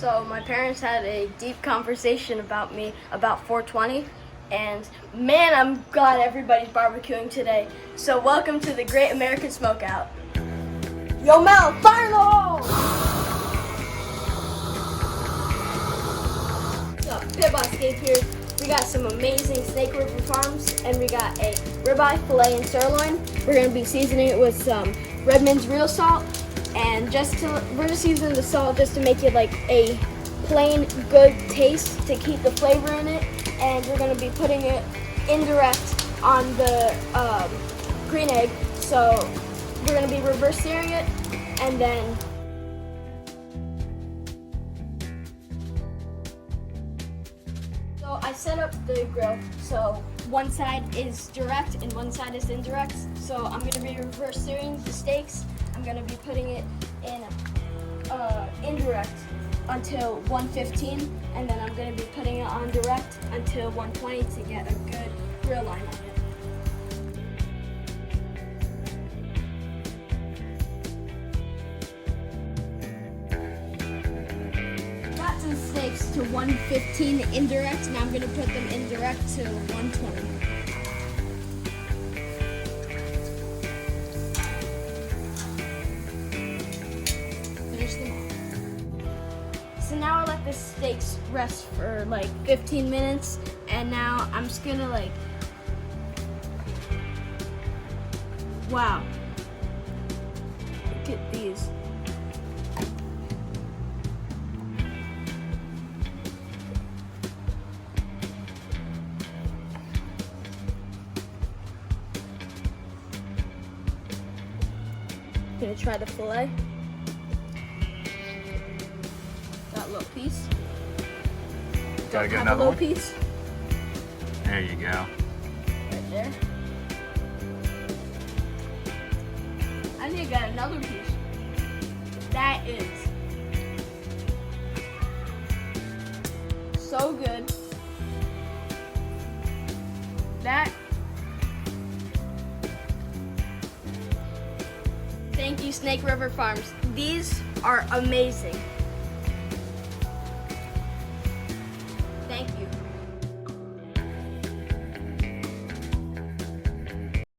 So my parents had a deep conversation about me about 420, and man, I'm glad everybody's barbecuing today. So welcome to the Great American Smokeout. Yo Mel, fire in the hole! What's up, Pit Boss Dave here. We got some amazing Snake River Farms, and we got a ribeye, filet, and sirloin. We're gonna be seasoning it with some Redmond's real salt, and we're just using the salt just to make it like a plain good taste to keep the flavor in it. And we're gonna be putting it indirect on the green egg. So we're gonna be reverse searing it, and then I set up the grill so one side is direct and one side is indirect. So I'm going to be reverse searing the steaks. I'm going to be putting it in indirect until 115, and then I'm going to be putting it on direct until 120 to get a good grill line on it. Steaks to 115 indirect, and I'm going to put them indirect to 120. Finish them off. So now I let the steaks rest for like 15 minutes, and now I'm just going to wow. Look at these. Gonna try the fillet. That little piece. Gotta get Have another a little one? piece. There you go. Right there. I need to get another piece. That is so good. Thank you, Snake River Farms. These are amazing.